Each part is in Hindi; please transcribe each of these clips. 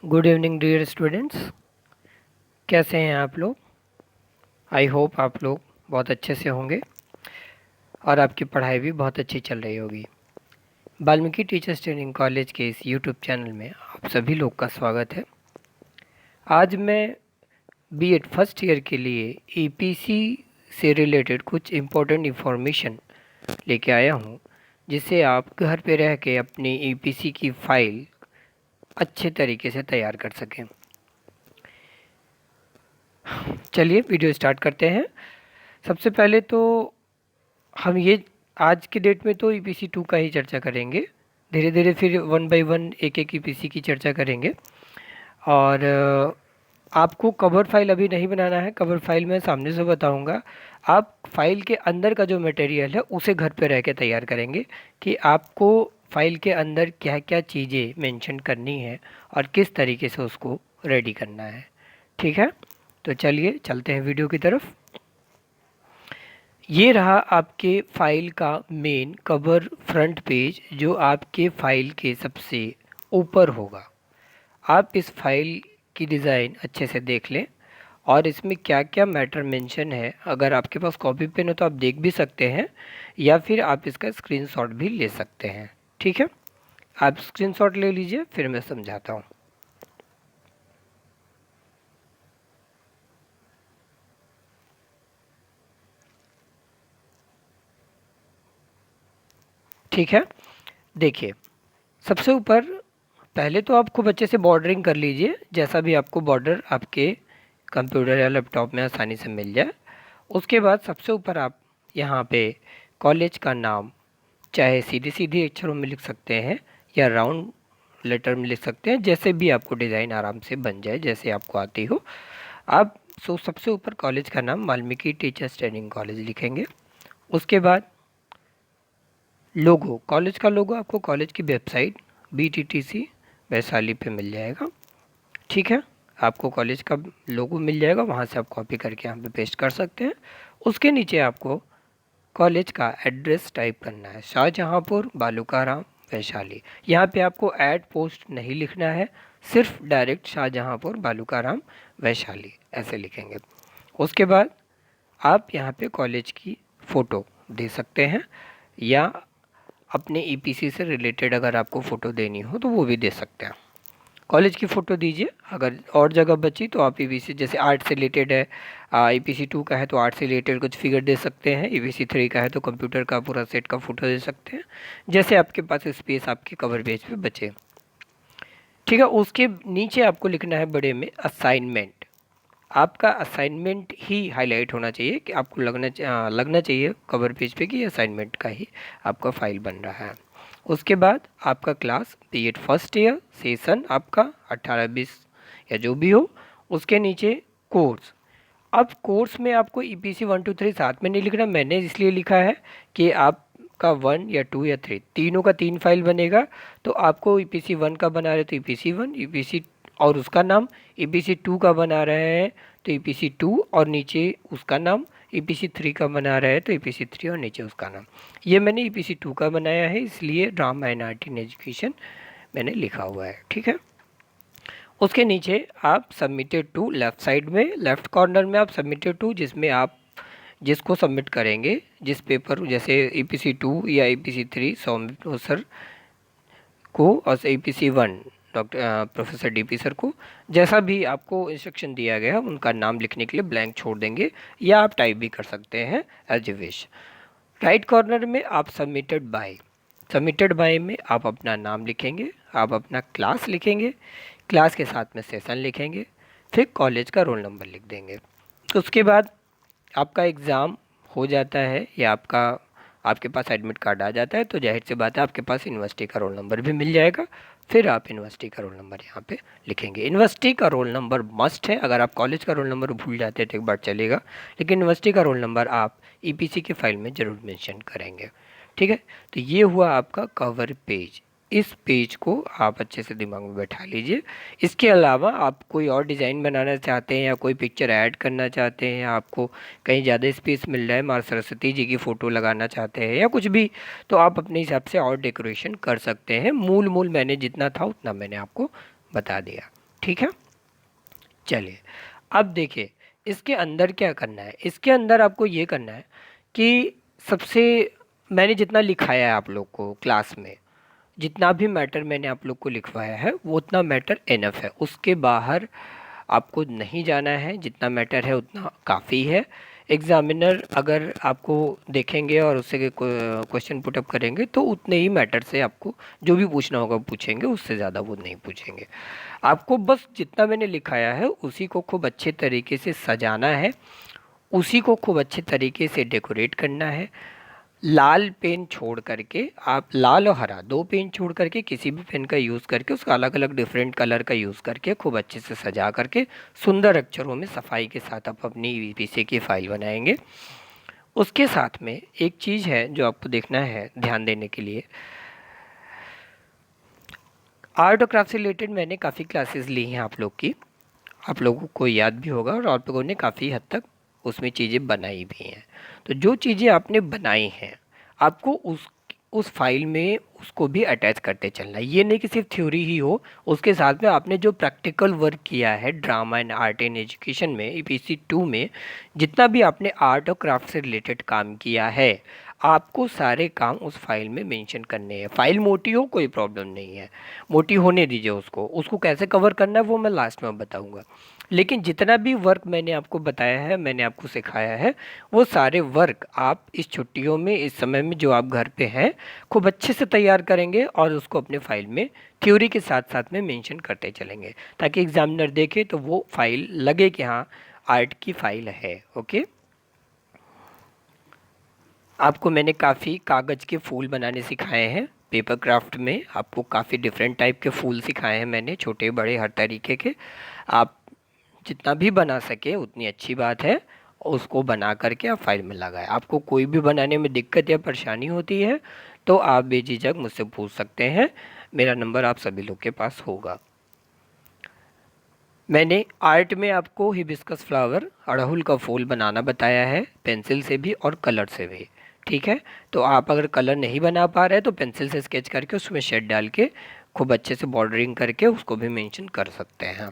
Good evening dear students. कैसे हैं आप लोग? आई होप आप लोग बहुत अच्छे से होंगे और आपकी पढ़ाई भी बहुत अच्छी चल रही होगी। वाल्मीकि टीचर्स ट्रेनिंग कॉलेज के इस यूट्यूब चैनल में आप सभी लोग का स्वागत है। आज मैं बीएड फर्स्ट ईयर के लिए ईपीसी से रिलेटेड कुछ इम्पोर्टेंट इन्फॉर्मेशन लेके आया हूँ, जिससे आप घर पे रह के अपनी ईपीसी की फ़ाइल अच्छे तरीके से तैयार कर सकें। चलिए वीडियो स्टार्ट करते हैं। सबसे पहले तो हम ये आज के डेट में तो ईपीसी 2 का ही चर्चा करेंगे। धीरे धीरे फिर वन बाय वन एक एक ईपीसी की चर्चा करेंगे। और आपको कवर फाइल अभी नहीं बनाना है, कवर फाइल मैं सामने से बताऊंगा। आप फाइल के अंदर का जो मटेरियल है उसे घर पे रह के तैयार करेंगे कि आपको फाइल के अंदर क्या क्या चीज़ें मेंशन करनी है और किस तरीके से उसको रेडी करना है। ठीक है, तो चलिए चलते हैं वीडियो की तरफ। ये रहा आपके फाइल का मेन कवर फ्रंट पेज, जो आपके फाइल के सबसे ऊपर होगा। आप इस फाइल की डिज़ाइन अच्छे से देख लें और इसमें क्या क्या मैटर मेंशन है। अगर आपके पास कॉपी पेन हो तो आप देख भी सकते हैं या फिर आप इसका स्क्रीनशॉट भी ले सकते हैं। ठीक है, आप स्क्रीनशॉट ले लीजिए, फिर मैं समझाता हूँ। ठीक है, देखिए सबसे ऊपर पहले तो आप खूब अच्छे से बॉर्डरिंग कर लीजिए, जैसा भी आपको बॉर्डर आपके कंप्यूटर या लैपटॉप में आसानी से मिल जाए। उसके बाद सबसे ऊपर आप यहाँ पे कॉलेज का नाम चाहे सीधे सीधे अक्षरों में लिख सकते हैं या राउंड लेटर में लिख सकते हैं, जैसे भी आपको डिज़ाइन आराम से बन जाए, जैसे आपको आती हो। आप सबसे ऊपर कॉलेज का नाम वाल्मीकि टीचर्स ट्रेनिंग कॉलेज लिखेंगे। उसके बाद लोगो, कॉलेज का लोगो आपको कॉलेज की वेबसाइट BTTC वैशाली पे मिल जाएगा। ठीक है, आपको कॉलेज का लोगो मिल जाएगा, वहाँ से आप कॉपी करके यहाँ पे पेस्ट कर सकते हैं। उसके नीचे आपको कॉलेज का एड्रेस टाइप करना है, शाहजहाँपुर बालूकाराम वैशाली। यहाँ पे आपको ऐड पोस्ट नहीं लिखना है, सिर्फ डायरेक्ट शाहजहाँपुर बालूकाराम वैशाली ऐसे लिखेंगे। उसके बाद आप यहाँ पे कॉलेज की फ़ोटो दे सकते हैं या अपने ईपीसी से रिलेटेड अगर आपको फ़ोटो देनी हो तो वो भी दे सकते हैं। कॉलेज की फ़ोटो दीजिए। अगर और जगह बची तो आप ईपीसी, जैसे आर्ट से रिलेटेड है, ईपीसी 2 का है तो आर्ट से रिलेटेड कुछ फिगर दे सकते हैं। ईपीसी 3 का है तो कंप्यूटर का पूरा सेट का फ़ोटो दे सकते हैं, जैसे आपके पास स्पेस आपके कवर पेज पे बचे। ठीक है, उसके नीचे आपको लिखना है बड़े में असाइनमेंट। आपका असाइनमेंट ही हाईलाइट होना चाहिए कि आपको लगना चाहिए कवर पेज पे कि असाइनमेंट का ही आपका फाइल बन रहा है। उसके बाद आपका class BEd first year session आपका 18-20 या जो भी हो। उसके नीचे कोर्स। अब कोर्स में आपको ईपीसी 1 2 3 साथ में नहीं लिखना, मैंने इसलिए लिखा है कि आपका 1 या 2 या 3 तीनों का 3 फाइल बनेगा। तो आपको ईपीसी 1 का बना रहे तो ईपीसी 1 ईपीसी और उसका नाम, ईपीसी 2 का बना रहे हैं तो ईपीसी 2 और नीचे उसका नाम, ईपीसी 3 का बना रहे हैं तो ईपीसी 3 और नीचे उसका नाम। ये मैंने ईपीसी 2 का बनाया है, इसलिए राम माइनॉरिटी इन एजुकेशन मैंने लिखा हुआ है। ठीक है, उसके नीचे आप सबमिटेड टू, लेफ़्ट साइड में लेफ़्ट कॉर्नर में आप सबमिटेड टू, जिसमें आप जिसको सबमिट करेंगे, जिस पेपर, जैसे ईपीसी 2 या ईपीसी 3 सौम्य सर को और EPC 1 doctor professor DP sir को, जैसा भी आपको इंस्ट्रक्शन दिया गया है उनका नाम लिखने के लिए ब्लैंक छोड़ देंगे, या आप टाइप भी कर सकते हैं as a wish. Right corner में आप सबमिटेड बाय में आप अपना नाम लिखेंगे, आप अपना क्लास लिखेंगे, क्लास के साथ में सेशन लिखेंगे, फिर कॉलेज का रोल नंबर लिख देंगे। उसके बाद आपका एग्ज़ाम हो जाता है या आपके पास एडमिट कार्ड आ जाता है तो जाहिर सी बात है आपके पास यूनिवर्सिटी का रोल नंबर भी मिल जाएगा। फिर आप यूनिवर्सिटी का रोल नंबर यहाँ पे लिखेंगे। यूनिवर्सिटी का रोल नंबर मस्ट है। अगर आप कॉलेज का रोल नंबर भूल जाते हैं तो एक बार चलेगा, लेकिन यूनिवर्सिटी का रोल नंबर आप ईपीसी की फाइल में ज़रूर मेंशन करेंगे। ठीक है, तो ये हुआ आपका कवर पेज। इस पेज को आप अच्छे से दिमाग में बैठा लीजिए। इसके अलावा आप कोई और डिज़ाइन बनाना चाहते हैं या कोई पिक्चर ऐड करना चाहते हैं या आपको कहीं ज़्यादा स्पेस मिल रहा है, माँ सरस्वती जी की फ़ोटो लगाना चाहते हैं या कुछ भी, तो आप अपने हिसाब से और डेकोरेशन कर सकते हैं। मूल मैंने जितना था उतना मैंने आपको बता दिया। ठीक है। चलिए अब देखिए इसके अंदर क्या करना है। इसके अंदर आपको ये करना है कि सबसे, मैंने जितना लिखाया है आप लोग को क्लास में, जितना भी मैटर मैंने आप लोग को लिखवाया है वो उतना मैटर इनफ है, उसके बाहर आपको नहीं जाना है। जितना मैटर है उतना काफ़ी है। एग्ज़ामिनर अगर आपको देखेंगे और उससे क्वेश्चन पुटअप करेंगे तो उतने ही मैटर से आपको जो भी पूछना होगा पूछेंगे, उससे ज़्यादा वो नहीं पूछेंगे। आपको बस जितना मैंने लिखाया है उसी को खूब अच्छे तरीके से सजाना है, उसी को खूब अच्छे तरीके से डेकोरेट करना है। लाल पेन छोड़ करके आप, लाल और हरा दो पेन छोड़ करके किसी भी पेन का यूज़ करके उसका अलग अलग डिफरेंट कलर का यूज़ करके खूब अच्छे से सजा करके सुंदर अक्षरों में सफाई के साथ आप अपनी वीपीसी की फ़ाइल बनाएंगे। उसके साथ में एक चीज़ है जो आपको देखना है, ध्यान देने के लिए। आर्ट और क्राफ्ट से रिलेटेड मैंने काफ़ी क्लासेस ली हैं आप लोग की, आप लोगों को याद भी होगा, और आप लोगों ने काफ़ी हद तक उसमें चीज़ें बनाई भी हैं। तो जो चीज़ें आपने बनाई हैं आपको उस फाइल में उसको भी अटैच करते चलना है। ये नहीं कि सिर्फ थ्योरी ही हो, उसके साथ में आपने जो प्रैक्टिकल वर्क किया है drama and art in education में ईपीसी 2 में, जितना भी आपने आर्ट और क्राफ्ट से रिलेटेड काम किया है आपको सारे काम उस फाइल में मेंशन करने हैं। फाइल मोटी हो कोई प्रॉब्लम नहीं है, मोटी होने दीजिए उसको। उसको कैसे कवर करना है वो मैं लास्ट में बताऊंगा। लेकिन जितना भी वर्क मैंने आपको बताया है, मैंने आपको सिखाया है, वो सारे वर्क आप इस छुट्टियों में, इस समय में जो आप घर पे हैं, खूब अच्छे से तैयार करेंगे और उसको अपने फाइल में थ्योरी के साथ साथ में मेंशन करते चलेंगे, ताकि एग्जामिनर देखे तो वो फाइल लगे कि हाँ आर्ट की फाइल है। ओके। आपको मैंने काफ़ी कागज़ के फूल बनाने सिखाए हैं। पेपर क्राफ्ट में आपको काफ़ी डिफरेंट टाइप के फूल सिखाए हैं मैंने, छोटे बड़े हर तरीके के। आप जितना भी बना सके उतनी अच्छी बात है, उसको बना करके आप फाइल में लगाएं। आपको कोई भी बनाने में दिक्कत या परेशानी होती है तो आप बेझिझक मुझसे पूछ सकते हैं, मेरा नंबर आप सभी लोग के पास होगा। मैंने आर्ट में आपको हिबिस्कस फ्लावर, अड़हुल का फूल बनाना बताया है, पेंसिल से भी और कलर से भी। ठीक है, तो आप अगर कलर नहीं बना पा रहे तो पेंसिल से स्केच करके उसमें शेड डाल के खूब अच्छे से बॉर्डरिंग करके उसको भी मेंशन कर सकते हैं।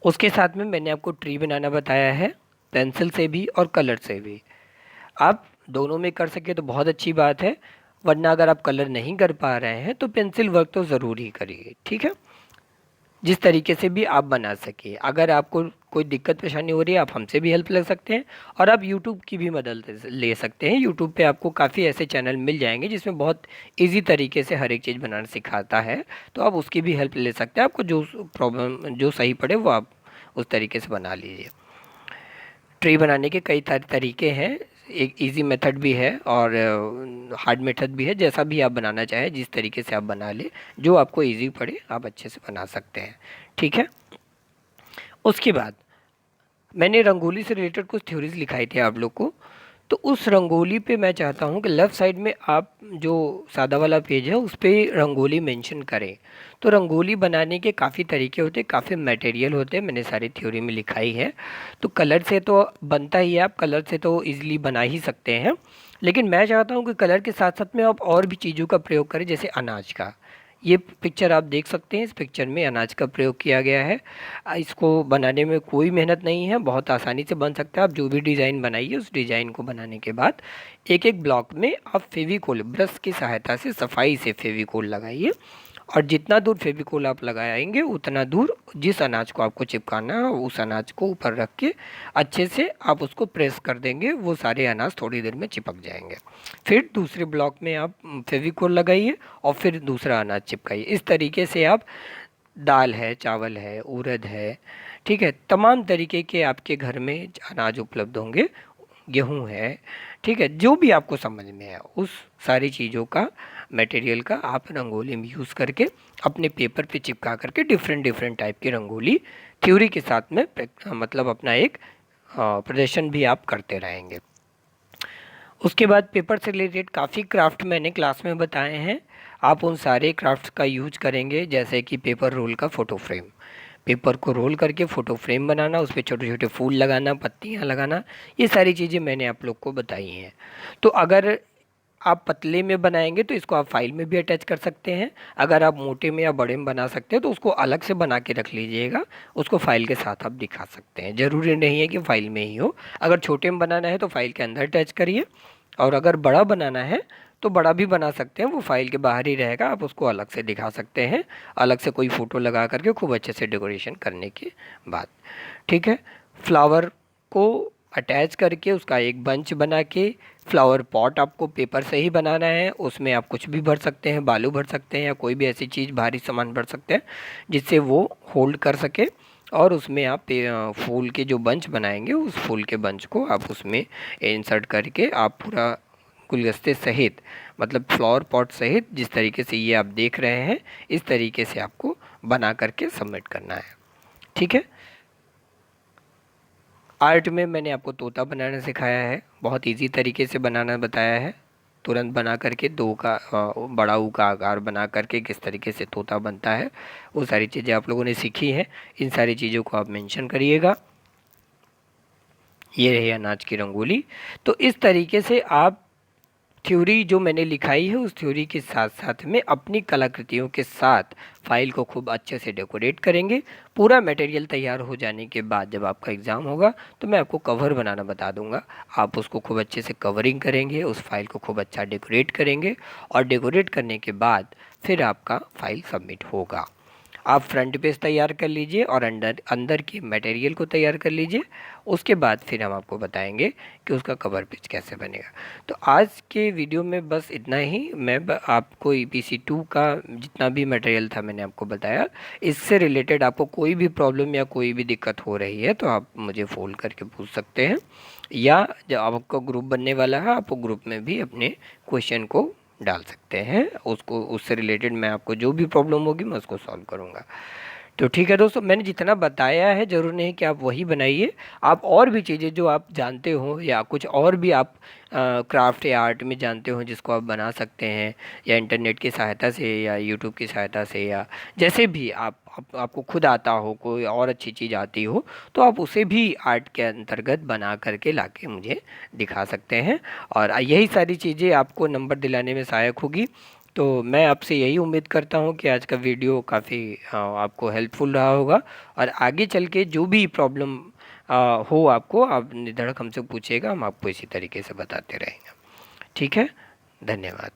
उसके साथ में मैंने आपको ट्री बनाना बताया है, पेंसिल से भी और कलर से भी। आप दोनों में कर सके तो बहुत अच्छी बात है, वरना अगर आप कलर नहीं कर पा रहे हैं तो पेंसिल वर्क तो ज़रूर ही करिए। ठीक है, जिस तरीके से भी आप बना सके। अगर आपको कोई दिक्कत परेशानी हो रही है आप हमसे भी हेल्प ले सकते हैं, और आप यूट्यूब की भी मदद ले सकते हैं। यूट्यूब पे आपको काफ़ी ऐसे चैनल मिल जाएंगे जिसमें बहुत इजी तरीके से हर एक चीज़ बनाना सिखाता है, तो आप उसकी भी हेल्प ले सकते हैं। आपको जो प्रॉब्लम जो सही पड़े वो आप उस तरीके से बना लीजिए। ट्री बनाने के कई तरीके हैं, एक इजी मेथड भी है और हार्ड मेथड भी है। जैसा भी आप बनाना चाहें, जिस तरीके से आप बना ले, जो आपको इजी पड़े आप अच्छे से बना सकते हैं। ठीक है, उसके बाद मैंने रंगोली से रिलेटेड कुछ थ्योरीज लिखाई थी आप लोग को। तो उस रंगोली पे मैं चाहता हूँ कि लेफ़्ट साइड में आप जो सादा वाला पेज है उस पर रंगोली मेंशन करें। तो रंगोली बनाने के काफ़ी तरीके होते हैं, काफ़ी मटेरियल होते हैं, मैंने सारी थ्योरी में लिखाई है। तो कलर से तो बनता ही है, आप कलर से तो ईज़िली बना ही सकते हैं, लेकिन मैं चाहता हूँ कि कलर के साथ साथ में आप और भी चीज़ों का प्रयोग करें, जैसे अनाज का। ये पिक्चर आप देख सकते हैं, इस पिक्चर में अनाज का प्रयोग किया गया है। इसको बनाने में कोई मेहनत नहीं है, बहुत आसानी से बन सकता है। आप जो भी डिज़ाइन बनाइए उस डिज़ाइन को बनाने के बाद एक एक ब्लॉक में आप फेविकोल ब्रश की सहायता से सफाई से फेविकोल लगाइए, और जितना दूर फेविकोल आप लगाएंगे उतना दूर जिस अनाज को आपको चिपकाना है उस अनाज को ऊपर रख के अच्छे से आप उसको प्रेस कर देंगे, वो सारे अनाज थोड़ी देर में चिपक जाएंगे। फिर दूसरे ब्लॉक में आप फेविकोल लगाइए और फिर दूसरा अनाज चिपकाइए। इस तरीके से आप दाल है, चावल है, उड़द है, ठीक है, तमाम तरीके के आपके घर में अनाज उपलब्ध होंगे, गेहूँ है, ठीक है, जो भी आपको समझ में है उस सारी चीज़ों का मटेरियल का आप रंगोली में यूज़ करके अपने पेपर पे चिपका करके डिफरेंट डिफरेंट टाइप की रंगोली थ्योरी के साथ में मतलब अपना एक प्रदर्शन भी आप करते रहेंगे। उसके बाद पेपर से रिलेटेड काफ़ी क्राफ्ट मैंने क्लास में बताए हैं, आप उन सारे क्राफ्ट्स का यूज करेंगे, जैसे कि पेपर रोल का फ़ोटो फ्रेम। पेपर को रोल करके फ़ोटो फ्रेम बनाना, उस पर छोटे छोटे फूल लगाना, पत्तियाँ लगाना, ये सारी चीज़ें मैंने आप लोग को बताई हैं। तो अगर आप पतले में बनाएंगे तो इसको आप फाइल में भी अटैच कर सकते हैं। अगर आप मोटे में या बड़े में बना सकते हैं तो उसको अलग से बना के रख लीजिएगा, उसको फाइल के साथ आप दिखा सकते हैं। ज़रूरी नहीं है कि फाइल में ही हो। अगर छोटे में बनाना है तो फाइल के अंदर अटैच करिए, और अगर बड़ा बनाना है तो बड़ा भी बना सकते हैं, वो फाइल के बाहर ही रहेगा, आप उसको अलग से दिखा सकते हैं, अलग से कोई फ़ोटो लगा करके खूब अच्छे से डेकोरेशन करने के बाद। ठीक है, फ्लावर को अटैच करके उसका एक बंच बना के, फ्लावर पॉट आपको पेपर से ही बनाना है, उसमें आप कुछ भी भर सकते हैं, बालू भर सकते हैं या कोई भी ऐसी चीज़ भारी सामान भर सकते हैं जिससे वो होल्ड कर सके, और उसमें आप फूल के जो बंच बनाएंगे उस फूल के बंच को आप उसमें इंसर्ट करके आप पूरा गुलदस्ते सहित, मतलब फ्लावर पॉट सहित, जिस तरीके से ये आप देख रहे हैं इस तरीके से आपको बना करके सबमिट करना है। ठीक है, आर्ट में मैंने आपको तोता बनाना सिखाया है, बहुत इजी तरीके से बनाना बताया है। तुरंत बना करके दो का बड़ा ऊ का आकार बना करके किस तरीके से तोता बनता है, वो सारी चीज़ें आप लोगों ने सीखी हैं। इन सारी चीज़ों को आप मेंशन करिएगा। ये रही अनाज की रंगोली। तो इस तरीके से आप थ्योरी जो मैंने लिखाई है उस थ्योरी के साथ साथ में अपनी कलाकृतियों के साथ फाइल को खूब अच्छे से डेकोरेट करेंगे। पूरा मटेरियल तैयार हो जाने के बाद जब आपका एग्ज़ाम होगा तो मैं आपको कवर बनाना बता दूंगा, आप उसको खूब अच्छे से कवरिंग करेंगे, उस फाइल को खूब अच्छा डेकोरेट करेंगे, और डेकोरेट करने के बाद फिर आपका फाइल सबमिट होगा। आप फ्रंट पेज तैयार कर लीजिए और अंदर अंदर के मटेरियल को तैयार कर लीजिए, उसके बाद फिर हम आपको बताएंगे कि उसका कवर पेज कैसे बनेगा। तो आज के वीडियो में बस इतना ही। मैं आपको EPC2 का जितना भी मटेरियल था मैंने आपको बताया। इससे रिलेटेड आपको कोई भी प्रॉब्लम या कोई भी दिक्कत हो रही है तो आप मुझे फ़ोन करके पूछ सकते हैं, या जब आपका ग्रुप बनने वाला है आप ग्रुप में भी अपने क्वेश्चन को डाल सकते हैं, उसको उससे रिलेटेड मैं आपको जो भी प्रॉब्लम होगी मैं उसको सॉल्व करूँगा। तो ठीक है दोस्तों, मैंने जितना बताया है ज़रूर नहीं कि आप वही बनाइए, आप और भी चीज़ें जो आप जानते हो या कुछ और भी आप क्राफ्ट या आर्ट में जानते हो जिसको आप बना सकते हैं, या इंटरनेट की सहायता से या यूट्यूब की सहायता से, या जैसे भी आपको खुद आता हो, कोई और अच्छी चीज़ आती हो तो आप उसे भी आर्ट के अंतर्गत बना करके लाके मुझे दिखा सकते हैं, और यही सारी चीज़ें आपको नंबर दिलाने में सहायक होगी। तो मैं आपसे यही उम्मीद करता हूँ कि आज का वीडियो काफ़ी आपको हेल्पफुल रहा होगा, और आगे चल के जो भी प्रॉब्लम हो आपको, आप निधड़क हमसे पूछिएगा, हम आपको इसी तरीके से बताते रहेंगे। ठीक है, धन्यवाद।